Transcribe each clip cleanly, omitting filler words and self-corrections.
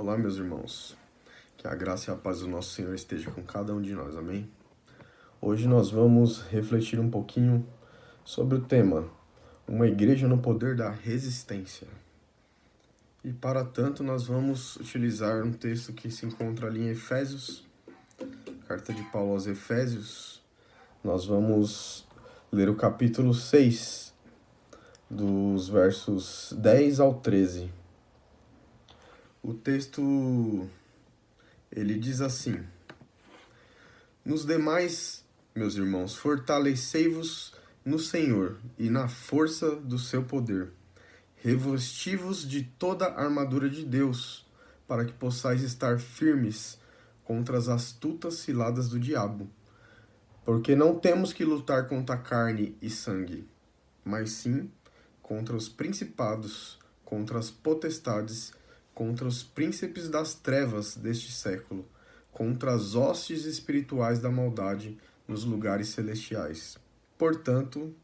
Olá, meus irmãos. Que a graça e a paz do nosso Senhor esteja com cada um de nós, amém? Hoje nós vamos refletir um pouquinho sobre o tema Uma Igreja no Poder da Resistência. E para tanto nós vamos utilizar um texto que se encontra ali em Efésios, carta de Paulo aos Efésios. Nós vamos ler o capítulo 6, dos versos 10 ao 13. O texto, ele diz assim: Nos demais, meus irmãos, fortalecei-vos no Senhor e na força do seu poder. Revesti-vos de toda a armadura de Deus, para que possais estar firmes contra as astutas ciladas do diabo. Porque não temos que lutar contra carne e sangue, mas sim contra os principados, contra as potestades, contra os príncipes das trevas deste século, contra as hostes espirituais da maldade nos lugares celestiais. Portanto,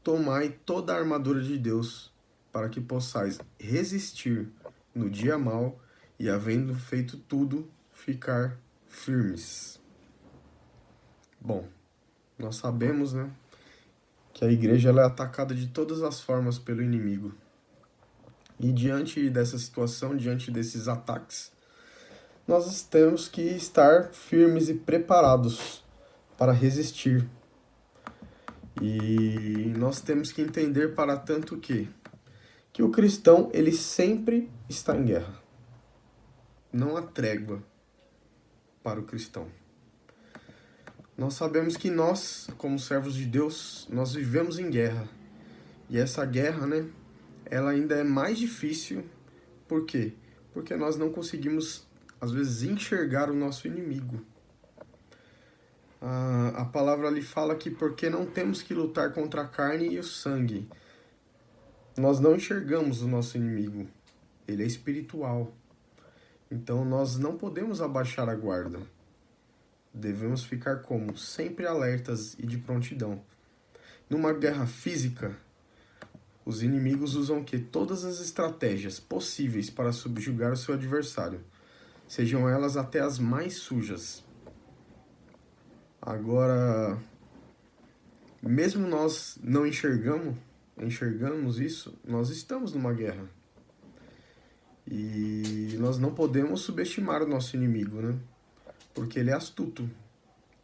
tomai toda a armadura de Deus, para que possais resistir no dia mau e, havendo feito tudo, ficar firmes. Bom, nós sabemos, que a igreja ela é atacada de todas as formas pelo inimigo. E diante dessa situação, diante desses ataques, nós temos que estar firmes e preparados para resistir. E nós temos que entender para tanto que o cristão ele sempre está em guerra. Não há trégua para o cristão. Nós sabemos que nós, como servos de Deus, nós vivemos em guerra. E essa guerra, ela ainda é mais difícil. Por quê? Porque nós não conseguimos, às vezes, enxergar o nosso inimigo. A palavra ali fala que porque não temos que lutar contra a carne e o sangue. Nós não enxergamos o nosso inimigo. Ele é espiritual. Então nós não podemos abaixar a guarda. Devemos ficar como? Sempre alertas e de prontidão. Numa guerra física, os inimigos usam todas as estratégias possíveis para subjugar o seu adversário, sejam elas até as mais sujas. Agora, mesmo nós não enxergamos isso, nós estamos numa guerra. E nós não podemos subestimar o nosso inimigo, porque ele é astuto.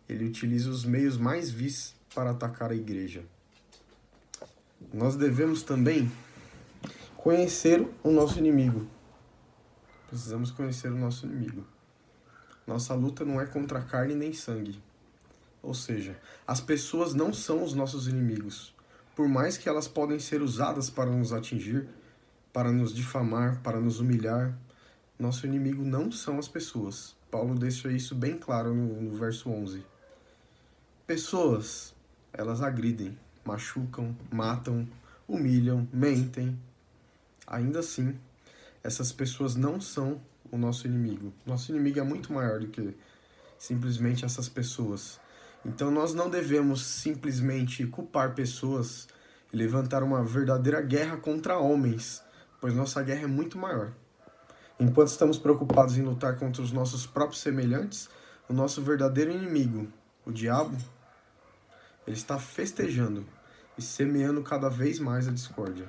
Ele utiliza os meios mais vis para atacar a igreja. Nós devemos também conhecer o nosso inimigo. Precisamos conhecer o nosso inimigo. Nossa luta não é contra carne nem sangue. Ou seja, as pessoas não são os nossos inimigos. Por mais que elas podem ser usadas para nos atingir, para nos difamar, para nos humilhar, nosso inimigo não são as pessoas. Paulo deixa isso bem claro no verso 11. Pessoas, elas agridem, machucam, matam, humilham, mentem. Ainda assim, essas pessoas não são o nosso inimigo. Nosso inimigo é muito maior do que simplesmente essas pessoas. Então nós não devemos simplesmente culpar pessoas e levantar uma verdadeira guerra contra homens, pois nossa guerra é muito maior. Enquanto estamos preocupados em lutar contra os nossos próprios semelhantes, o nosso verdadeiro inimigo, o diabo, ele está festejando e semeando cada vez mais a discórdia.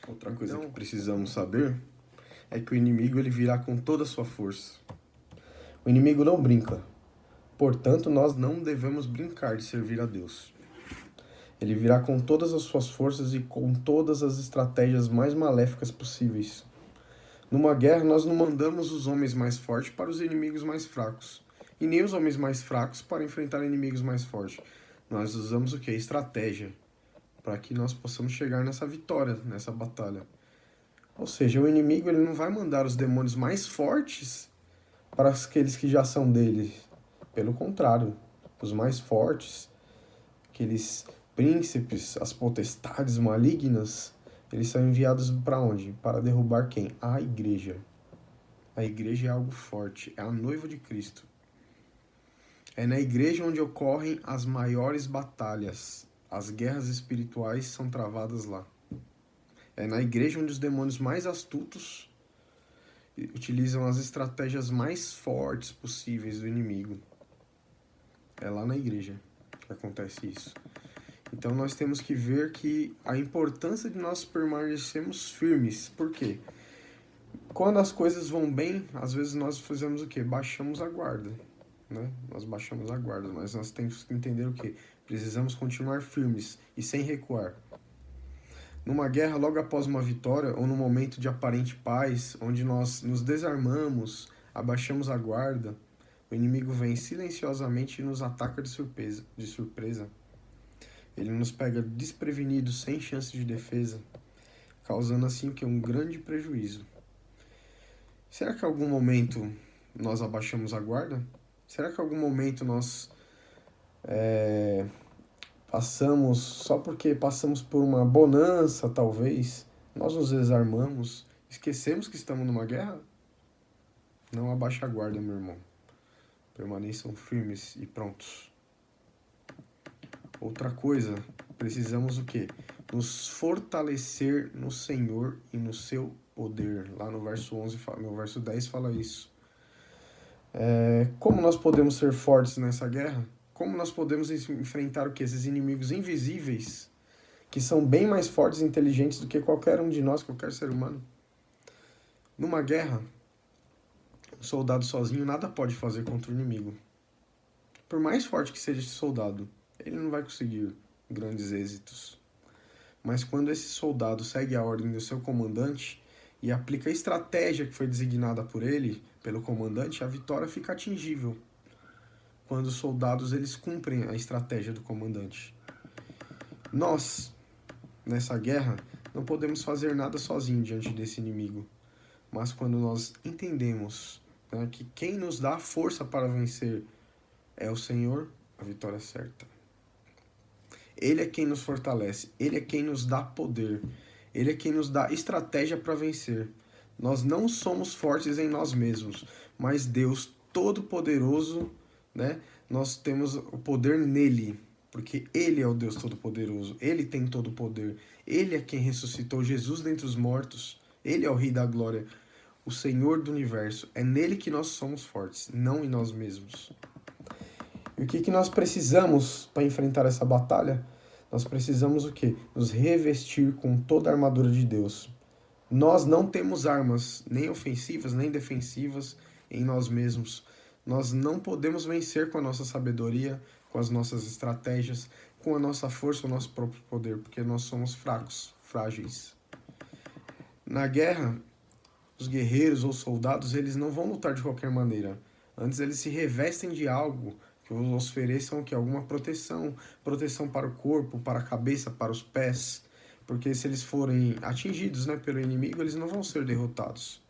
Outra coisa que precisamos saber é que o inimigo ele virá com toda a sua força. O inimigo não brinca. Portanto, nós não devemos brincar de servir a Deus. Ele virá com todas as suas forças e com todas as estratégias mais maléficas possíveis. Numa guerra, nós não mandamos os homens mais fortes para os inimigos mais fracos. E nem os homens mais fracos para enfrentar inimigos mais fortes. Nós usamos o quê? Estratégia. Para que nós possamos chegar nessa vitória, nessa batalha. Ou seja, o inimigo ele não vai mandar os demônios mais fortes para aqueles que já são dele. Pelo contrário, os mais fortes, aqueles príncipes, as potestades malignas, eles são enviados para onde? Para derrubar quem? A igreja. A igreja é algo forte, é a noiva de Cristo. É na igreja onde ocorrem as maiores batalhas. As guerras espirituais são travadas lá. É na igreja onde os demônios mais astutos utilizam as estratégias mais fortes possíveis do inimigo. É lá na igreja que acontece isso. Então nós temos que ver que a importância de nós permanecermos firmes. Por quê? Quando as coisas vão bem, às vezes nós fazemos o quê? Baixamos a guarda, né? Nós baixamos a guarda, mas nós temos que entender o quê? Precisamos continuar firmes e sem recuar. Numa guerra, logo após uma vitória, ou num momento de aparente paz, onde nós nos desarmamos, abaixamos a guarda, o inimigo vem silenciosamente e nos ataca de surpresa. Ele nos pega desprevenidos, sem chance de defesa, causando assim o que? Um grande prejuízo. Será que em algum momento nós abaixamos a guarda? Será que em algum momento nós passamos, só porque passamos por uma bonança, talvez, nós nos desarmamos, esquecemos que estamos numa guerra? Não abaixe a guarda, meu irmão. Permaneçam firmes e prontos. Outra coisa, precisamos o quê? Nos fortalecer no Senhor e no seu poder. Lá no verso 11, no verso 10 fala isso. Como nós podemos ser fortes nessa guerra? Como nós podemos enfrentar o quê? Esses inimigos invisíveis, que são bem mais fortes e inteligentes do que qualquer um de nós, qualquer ser humano. Numa guerra, um soldado sozinho nada pode fazer contra o inimigo. Por mais forte que seja esse soldado, ele não vai conseguir grandes êxitos. Mas quando esse soldado segue a ordem do seu comandante e aplica a estratégia que foi designada por ele, pelo comandante, a vitória fica atingível. Quando os soldados eles cumprem a estratégia do comandante. Nós, nessa guerra, não podemos fazer nada sozinho diante desse inimigo. Mas quando nós entendemos, né, que quem nos dá a força para vencer é o Senhor, a vitória é certa. Ele é quem nos fortalece, Ele é quem nos dá poder, Ele é quem nos dá estratégia para vencer. Nós não somos fortes em nós mesmos, mas Deus Todo-Poderoso, né? Nós temos o poder nele, porque Ele é o Deus Todo-Poderoso, Ele tem todo o poder, Ele é quem ressuscitou Jesus dentre os mortos, Ele é o Rei da Glória, o Senhor do Universo. É nele que nós somos fortes, não em nós mesmos. E o que nós precisamos para enfrentar essa batalha? Nós precisamos o quê? Nos revestir com toda a armadura de Deus. Nós não temos armas, nem ofensivas, nem defensivas, em nós mesmos. Nós não podemos vencer com a nossa sabedoria, com as nossas estratégias, com a nossa força, o nosso próprio poder, porque nós somos fracos, frágeis. Na guerra, os guerreiros ou soldados, eles não vão lutar de qualquer maneira. Antes, eles se revestem de algo que os ofereçam que alguma proteção para o corpo, para a cabeça, para os pés, porque se eles forem atingidos, né, pelo inimigo, eles não vão ser derrotados.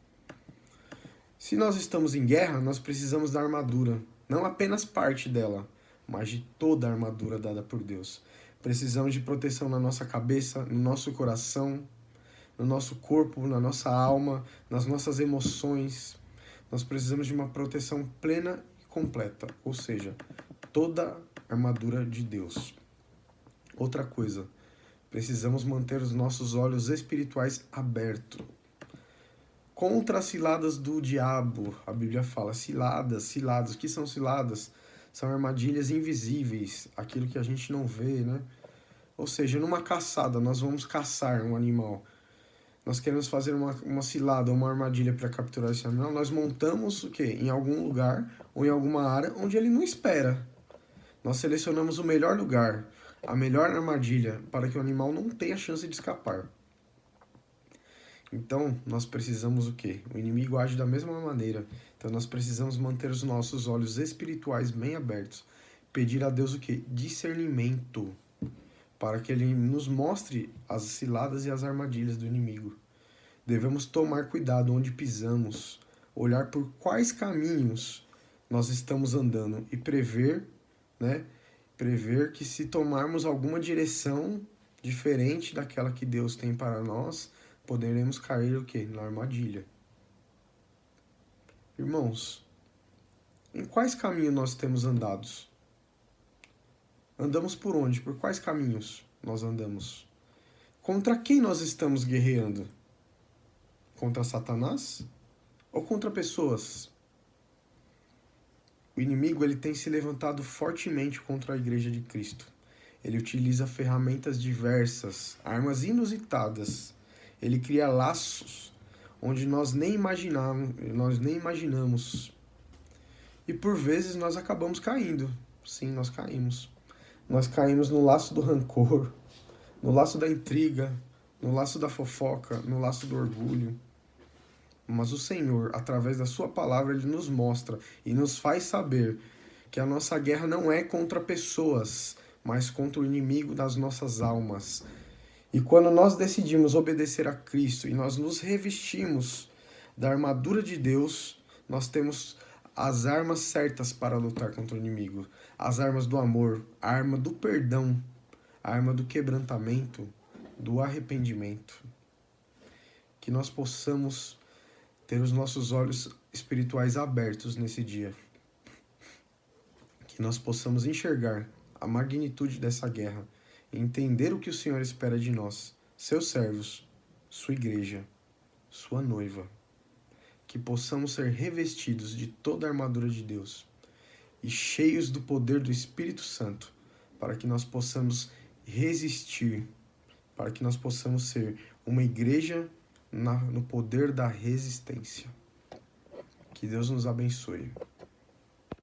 Se nós estamos em guerra, nós precisamos da armadura, não apenas parte dela, mas de toda a armadura dada por Deus. Precisamos de proteção na nossa cabeça, no nosso coração, no nosso corpo, na nossa alma, nas nossas emoções. Nós precisamos de uma proteção plena e completa, ou seja, toda a armadura de Deus. Outra coisa, precisamos manter os nossos olhos espirituais abertos. Contra as ciladas do diabo, a Bíblia fala, ciladas. O que são ciladas? São armadilhas invisíveis, aquilo que a gente não vê, né? Ou seja, numa caçada, nós vamos caçar um animal. Nós queremos fazer uma cilada, uma armadilha para capturar esse animal, nós montamos o quê? Em algum lugar ou em alguma área onde ele não espera. Nós selecionamos o melhor lugar, a melhor armadilha, para que o animal não tenha chance de escapar. Então, nós precisamos o quê? O inimigo age da mesma maneira. Então, nós precisamos manter os nossos olhos espirituais bem abertos. Pedir a Deus o quê? Discernimento, para que Ele nos mostre as ciladas e as armadilhas do inimigo. Devemos tomar cuidado onde pisamos, olhar por quais caminhos nós estamos andando e prever, né? Prever que se tomarmos alguma direção diferente daquela que Deus tem para nós, poderemos cair o quê? Na armadilha. Irmãos, em quais caminhos nós temos andados? Andamos por onde? Por quais caminhos nós andamos? Contra quem nós estamos guerreando? Contra Satanás? ou contra pessoas. O inimigo ele tem se levantado fortemente contra a Igreja de Cristo. Ele utiliza ferramentas diversas, armas inusitadas. Ele cria laços onde nós nem imaginamos. E por vezes nós acabamos caindo. Sim, nós caímos. Nós caímos no laço do rancor, no laço da intriga, no laço da fofoca, no laço do orgulho. Mas o Senhor, através da sua palavra, ele nos mostra e nos faz saber que a nossa guerra não é contra pessoas, mas contra o inimigo das nossas almas. E quando nós decidimos obedecer a Cristo e nós nos revestimos da armadura de Deus, nós temos as armas certas para lutar contra o inimigo. As armas do amor, a arma do perdão, a arma do quebrantamento, do arrependimento. Que nós possamos ter os nossos olhos espirituais abertos nesse dia. Que nós possamos enxergar a magnitude dessa guerra e entender o que o Senhor espera de nós, seus servos, sua igreja, sua noiva. Que possamos ser revestidos de toda a armadura de Deus e cheios do poder do Espírito Santo, para que nós possamos resistir, para que nós possamos ser uma igreja no poder da resistência. Que Deus nos abençoe.